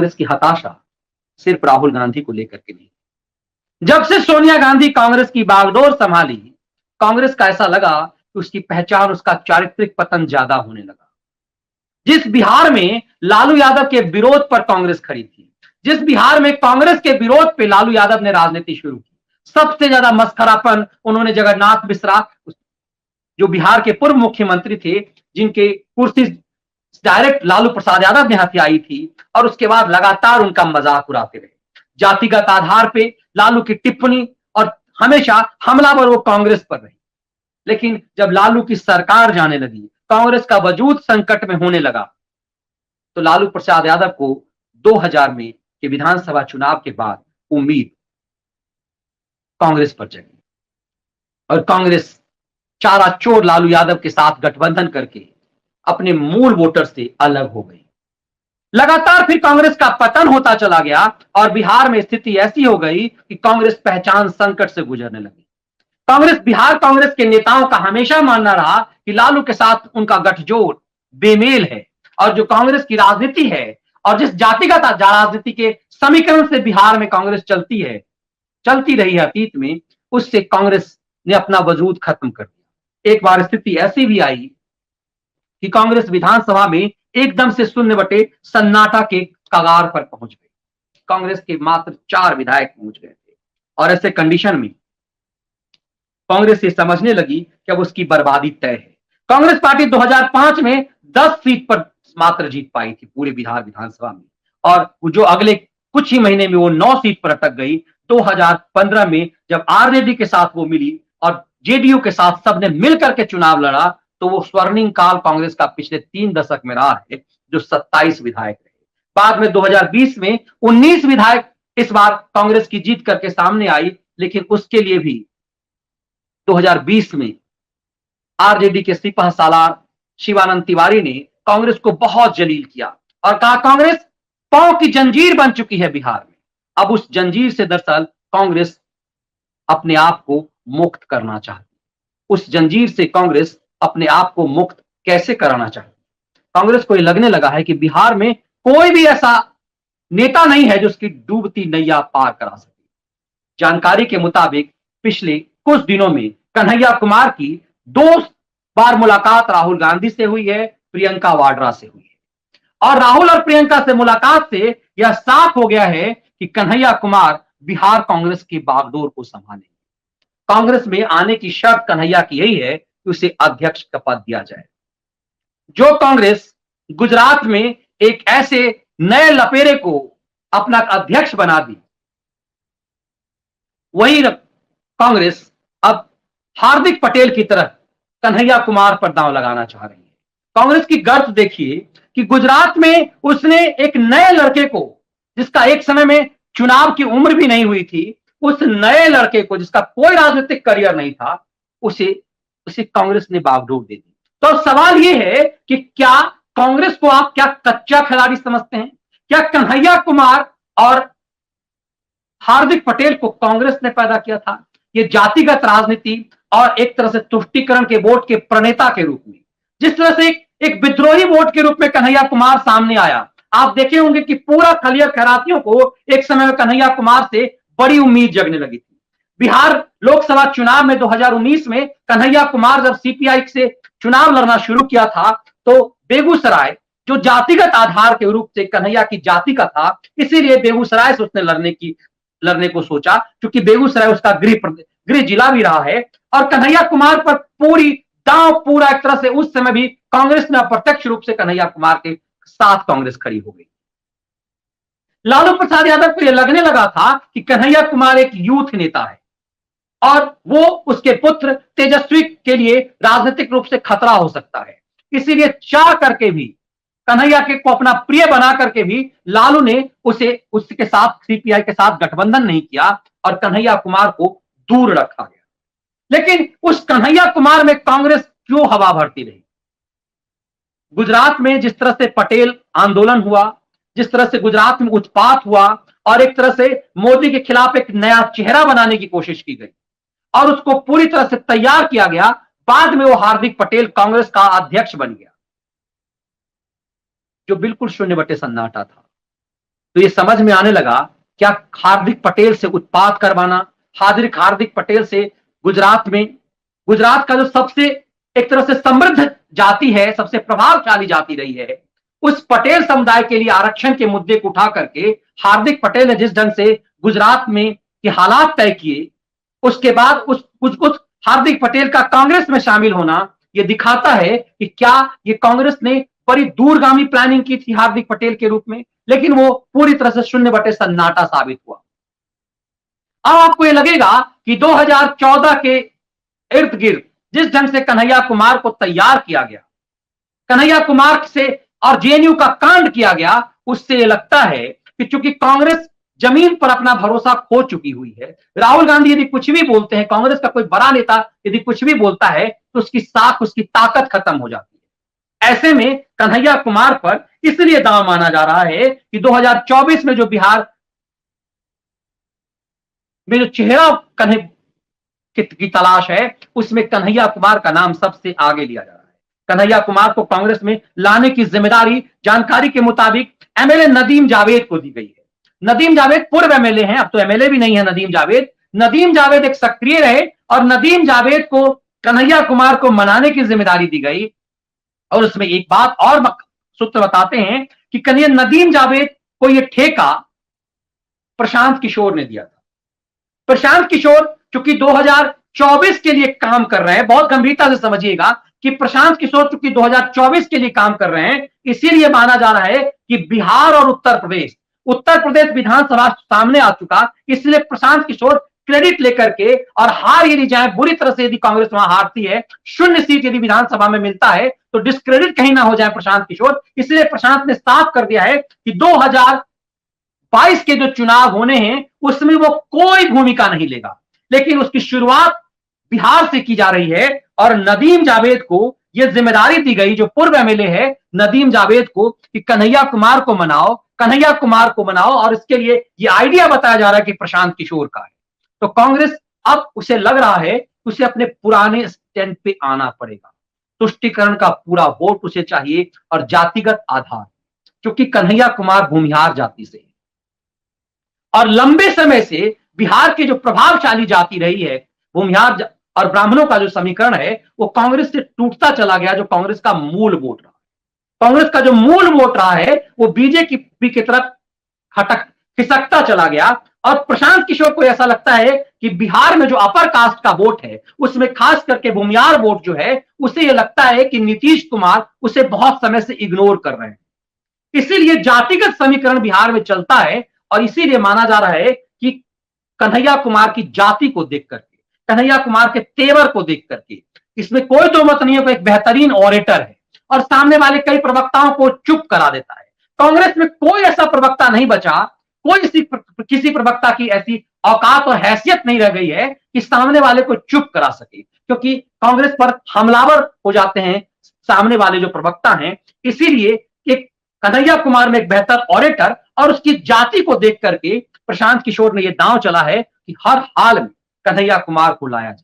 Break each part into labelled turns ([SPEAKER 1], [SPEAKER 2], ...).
[SPEAKER 1] कांग्रेस की हताशा सिर्फ राहुल गांधी को लेकर के नहीं। जब से सोनिया गांधी कांग्रेस की बागडोर संभाली, कांग्रेस का ऐसा लगा कि उसकी पहचान, उसका चारित्रिक पतन ज्यादा होने लगा। जिस बिहार में लालू यादव के विरोध पर कांग्रेस खड़ी थी, जिस बिहार में कांग्रेस के विरोध पे लालू यादव ने राजनीति शुरू की, सबसे ज्यादा मस्खरापन उन्होंने जगन्नाथ मिश्रा, जो बिहार के पूर्व मुख्यमंत्री थे, जिनके कुर्सी डायरेक्ट लालू प्रसाद यादव ने हथियाई थी, और उसके बाद लगातार उनका मजाक उड़ाते रहे। जातिगत आधार पे लालू की टिप्पणी और हमेशा हमलावर वो कांग्रेस पर रही। लेकिन जब लालू की सरकार जाने लगी, कांग्रेस का वजूद संकट में होने लगा, तो लालू प्रसाद यादव को 2000 में के विधानसभा चुनाव के बाद उम्मीद कांग्रेस पर जगी और कांग्रेस चारा चोर लालू यादव के साथ गठबंधन करके अपने मूल वोटर से अलग हो गई। लगातार फिर कांग्रेस का पतन होता चला गया और बिहार में स्थिति ऐसी हो गई कि कांग्रेस पहचान संकट से गुजरने लगी। बिहार कांग्रेस के नेताओं का हमेशा मानना रहा कि लालू के साथ उनका गठजोड़ बेमेल है, और जो कांग्रेस की राजनीति है और जिस जातिगत राजनीति के समीकरण से बिहार में कांग्रेस चलती रही है अतीत में, उससे कांग्रेस ने अपना वजूद खत्म कर दिया। एक बार स्थिति ऐसी भी आई कि कांग्रेस विधानसभा में एकदम से शून्य बटे सन्नाटा के कगार पर पहुंच गई। कांग्रेस के मात्र 4 विधायक पहुंच गए थे, और ऐसे कंडीशन में कांग्रेस ये समझने लगी कि अब उसकी बर्बादी तय है। कांग्रेस पार्टी 2005 में 10 सीट पर मात्र जीत पाई थी पूरे बिहार विधानसभा में, और जो अगले कुछ ही महीने में वो 9 सीट पर अटक गई। 2015 में जब आरजेडी के साथ वो मिली और जेडीयू के साथ सबने मिलकर के चुनाव लड़ा, तो वो स्वर्णिम काल कांग्रेस का पिछले 3 दशक में रहा है, जो 27 विधायक रहे। बाद में 2020 में 19 विधायक इस बार कांग्रेस की जीत करके सामने आई, लेकिन उसके लिए भी 2020 में आरजेडी के सिपह सालार शिवानंद तिवारी ने कांग्रेस को बहुत जलील किया और कहा कांग्रेस पांव की जंजीर बन चुकी है बिहार में। अब उस जंजीर से दरअसल कांग्रेस अपने आप को मुक्त करना चाहती। उस जंजीर से कांग्रेस अपने आप को मुक्त कैसे कराना चाहती? कांग्रेस को यह लगने लगा है कि बिहार में कोई भी ऐसा नेता नहीं है जो उसकी डूबती नैया पार करा सके। जानकारी के मुताबिक पिछले कुछ दिनों में कन्हैया कुमार की 2 बार मुलाकात राहुल गांधी से हुई है, प्रियंका वाड्रा से हुई है, और राहुल और प्रियंका से मुलाकात से यह साफ हो गया है कि कन्हैया कुमार बिहार कांग्रेस की बागडोर को संभालेंगे। कांग्रेस में आने की शर्त कन्हैया की यही है कि उसे अध्यक्ष का पद दिया जाए। जो कांग्रेस गुजरात में एक ऐसे नए लपेरे को अपना अध्यक्ष बना दी, वही कांग्रेस अब हार्दिक पटेल की तरह कन्हैया कुमार पर दांव लगाना चाह रही है। कांग्रेस की गर्त देखिए कि गुजरात में उसने एक नए लड़के को, जिसका एक समय में चुनाव की उम्र भी नहीं हुई थी, उस नए लड़के को जिसका कोई राजनीतिक करियर नहीं था, उसे कांग्रेस ने बागडोर दे दी। तो सवाल यह है कि क्या कांग्रेस को आप क्या कच्चा खिलाड़ी समझते हैं? क्या कन्हैया कुमार और हार्दिक पटेल को कांग्रेस ने पैदा किया था? ये जातिगत राजनीति और एक तरह से तुष्टीकरण के वोट के प्रणेता के रूप में, जिस तरह से एक विद्रोही वोट के रूप में कन्हैया कुमार सामने आया, आप देखे होंगे कि पूरा खलियर खैरातियों को एक समय में कन्हैया कुमार से बड़ी उम्मीद जगने लगी थी। बिहार लोकसभा चुनाव में 2019 में कन्हैया कुमार जब सीपीआई से चुनाव लड़ना शुरू किया था, तो बेगूसराय जो जातिगत आधार के रूप से कन्हैया की जाति का था, इसीलिए बेगूसराय से उसने लड़ने को सोचा, क्योंकि बेगूसराय उसका गृह जिला भी रहा है। और कन्हैया कुमार पर पूरा एक तरह से उस समय भी कांग्रेस ने अप्रत्यक्ष रूप से कन्हैया कुमार के साथ कांग्रेस खड़ी हो गई। लालू प्रसाद यादव को यह लगने लगा था कि कन्हैया कुमार एक यूथ नेता है और वो उसके पुत्र तेजस्वी के लिए राजनीतिक रूप से खतरा हो सकता है। इसीलिए चाह करके भी कन्हैया को अपना प्रिय बना करके भी लालू ने उसके साथ सीपीआई के साथ गठबंधन नहीं किया और कन्हैया कुमार को दूर रखा गया। लेकिन उस कन्हैया कुमार में कांग्रेस क्यों हवा भरती रही? गुजरात में जिस तरह से पटेल आंदोलन हुआ, जिस तरह से गुजरात में उत्पात हुआ और एक तरह से मोदी के खिलाफ एक नया चेहरा बनाने की कोशिश की गई और उसको पूरी तरह से तैयार किया गया, बाद में वो हार्दिक पटेल कांग्रेस का अध्यक्ष बन गया, जो बिल्कुल शून्य बटे सन्नाटा था। तो ये समझ में आने लगा क्या हार्दिक पटेल से उत्पात करवाना, हार्दिक पटेल से गुजरात का जो सबसे एक तरह से समृद्ध जाति है, सबसे प्रभावशाली जाति रही है, उस पटेल समुदाय के लिए आरक्षण के मुद्दे को उठा करके हार्दिक पटेल ने जिस ढंग से गुजरात में के हालात तय किए, उसके बाद उस हार्दिक पटेल का कांग्रेस में शामिल होना यह दिखाता है कि क्या ये कांग्रेस ने बड़ी दूरगामी प्लानिंग की थी हार्दिक पटेल के रूप में, लेकिन वो पूरी तरह से शून्य बटे सन्नाटा साबित हुआ। अब आपको ये लगेगा कि 2014 के इर्द गिर्द जिस ढंग से कन्हैया कुमार को तैयार किया गया, कन्हैया कुमार से और जेएनयू का कांड किया गया, उससे यह लगता है कि चूंकि कांग्रेस जमीन पर अपना भरोसा खो चुकी हुई है, राहुल गांधी यदि कुछ भी बोलते हैं, कांग्रेस का कोई बड़ा नेता यदि कुछ भी बोलता है तो उसकी साख, उसकी ताकत खत्म हो जाती है। ऐसे में कन्हैया कुमार पर इसलिए दांव माना जा रहा है कि 2024 में जो बिहार में जो चेहरा की तलाश है, उसमें कन्हैया कुमार का नाम सबसे आगे लिया जा रहा है। कन्हैया कुमार को कांग्रेस में लाने की जिम्मेदारी जानकारी के मुताबिक एमएलए नदीम जावेद को दी गई है। नदीम जावेद पूर्व एमएलए हैं, अब तो एमएलए भी नहीं है नदीम जावेद एक सक्रिय रहे और नदीम जावेद को कन्हैया कुमार को मनाने की जिम्मेदारी दी गई। और उसमें एक बात और सूत्र बताते हैं कि कन्हैया नदीम जावेद को यह ठेका प्रशांत किशोर ने दिया था। प्रशांत किशोर चूंकि 2024 के लिए काम कर रहे हैं, बहुत गंभीरता से समझिएगा कि प्रशांत किशोर चूंकि 2024 के लिए काम कर रहे हैं, इसीलिए माना जा रहा है कि बिहार और उत्तर प्रदेश विधानसभा सामने आ चुका, इसलिए प्रशांत किशोर क्रेडिट लेकर के और हार यदि जाए बुरी तरह से, यदि कांग्रेस वहां हारती है, शून्य सीट यदि विधानसभा में मिलता है तो डिस्क्रेडिट कहीं ना हो जाए प्रशांत किशोर, इसलिए प्रशांत ने साफ कर दिया है कि 2022 के जो चुनाव होने हैं उसमें वो कोई भूमिका नहीं लेगा। लेकिन उसकी शुरुआत बिहार से की जा रही है और नदीम जावेद को यह जिम्मेदारी दी गई, जो पूर्व एमएलए है नदीम जावेद को, कि कन्हैया कुमार को मनाओ और इसके लिए यह आइडिया बताया जा रहा है कि प्रशांत किशोर का है। तो कांग्रेस अब उसे लग रहा है उसे अपने पुराने स्टैंड पे आना पड़ेगा, तुष्टिकरण का पूरा वोट उसे चाहिए और जातिगत आधार, क्योंकि कन्हैया कुमार भूमिहार जाति से और लंबे समय से बिहार की जो प्रभावशाली जाति रही है, भूमिहार और ब्राह्मणों का जो समीकरण है वो कांग्रेस से टूटता चला गया, जो कांग्रेस का मूल वोट रहा। कांग्रेस का जो मूल वोट रहा है वो बीजेपी की तरफ खिसकता चला गया और प्रशांत किशोर को ऐसा लगता है कि बिहार में जो अपर कास्ट का वोट है उसमें खास करके भूमिहार वोट जो है, उसे यह लगता है कि नीतीश कुमार उसे बहुत समय से इग्नोर कर रहे हैं। इसीलिए जातिगत समीकरण बिहार में चलता है और इसीलिए माना जा रहा है कि कन्हैया कुमार की जाति को देख करके, कन्हैया कुमार के तेवर को देख करके, इसमें कोई दो मत नहीं है, एक बेहतरीन ऑरेटर है और सामने वाले कई प्रवक्ताओं को चुप करा देता है। कांग्रेस में कोई ऐसा प्रवक्ता नहीं बचा, किसी प्रवक्ता की ऐसी औकात और हैसियत नहीं रह गई है कि सामने वाले को चुप करा सके, क्योंकि कांग्रेस पर हमलावर हो जाते हैं सामने वाले जो प्रवक्ता हैं। इसीलिए एक कन्हैया कुमार में एक बेहतर ऑरेटर और उसकी जाति को देख करके प्रशांत किशोर ने यह दांव चला है कि हर हाल में कन्हैया कुमार को लाया जाए।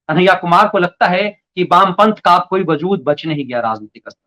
[SPEAKER 1] कन्हैया कुमार को लगता है कि वामपंथ का कोई वजूद बच नहीं गया राजनीतिक स्तर,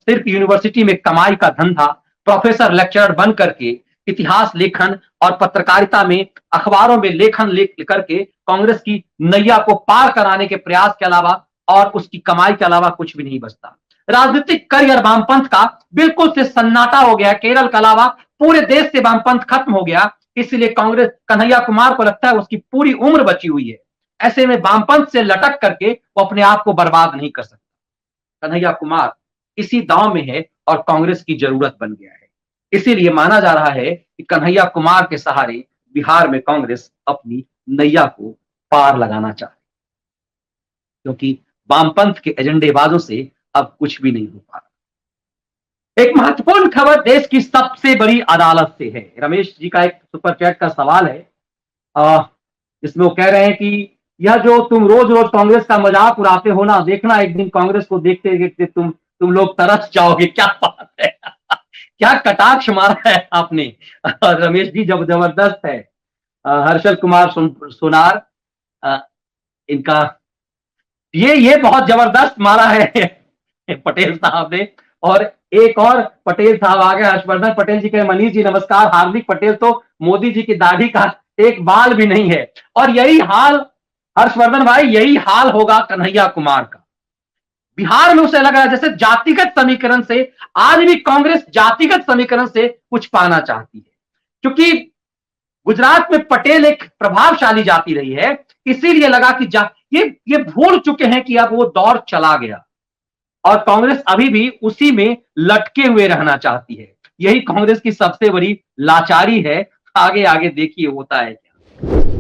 [SPEAKER 1] सिर्फ यूनिवर्सिटी में कमाई का धंधा, प्रोफेसर लेक्चरर बन करके इतिहास लेखन और पत्रकारिता में, अखबारों में लेखन लिख करके कांग्रेस की नैया को पार कराने के प्रयास के अलावा और उसकी कमाई के अलावा कुछ भी नहीं बचता। राजनीतिक करियर वामपंथ का बिल्कुल से सन्नाटा हो गया, केरल के अलावा पूरे देश से वामपंथ खत्म हो गया। इसलिए कांग्रेस, कन्हैया कुमार को लगता है उसकी पूरी उम्र बची हुई है, ऐसे में वामपंथ से लटक करके वो अपने आप को बर्बाद नहीं कर सकता। कन्हैया कुमार इसी दांव में है और कांग्रेस की जरूरत बन गया है। इसीलिए माना जा रहा है कि कन्हैया कुमार के सहारे बिहार में कांग्रेस अपनी नैया को पार लगाना चाहे, क्योंकि वामपंथ के एजेंडेबाजों से अब कुछ भी नहीं हो पा रहा। एक महत्वपूर्ण खबर देश की सबसे बड़ी अदालत से है। रमेश जी का एक सुपर चैट का सवाल है, जिसमें वो कह रहे हैं कि यह जो तुम रोज रोज कांग्रेस का मजाक उड़ाते हो ना, देखना एक दिन कांग्रेस को देखते देखते तुम लोग तरस जाओगे। क्या बात है क्या कटाक्ष मारा है आपने रमेश जी, जब जबरदस्त है। हर्षल कुमार सोनार, इनका ये बहुत जबरदस्त मारा है पटेल साहब ने। और एक और पटेल साहब आ गए, हर्षवर्धन पटेल जी के, मनीष जी नमस्कार, हार्दिक पटेल तो मोदी जी की दाढ़ी का एक बाल भी नहीं है। और यही हाल हर्षवर्धन भाई, यही हाल होगा कन्हैया कुमार का। बिहार में उसे लग रहा है जैसे जातिगत समीकरण से, आज भी कांग्रेस जातिगत समीकरण से कुछ पाना चाहती है, क्योंकि गुजरात में पटेल एक प्रभावशाली जाति रही है, इसीलिए लगा कि ये भूल चुके हैं कि अब वो दौर चला गया और कांग्रेस अभी भी उसी में लटके हुए रहना चाहती है। यही कांग्रेस की सबसे बड़ी लाचारी है। आगे आगे देखिए होता है क्या।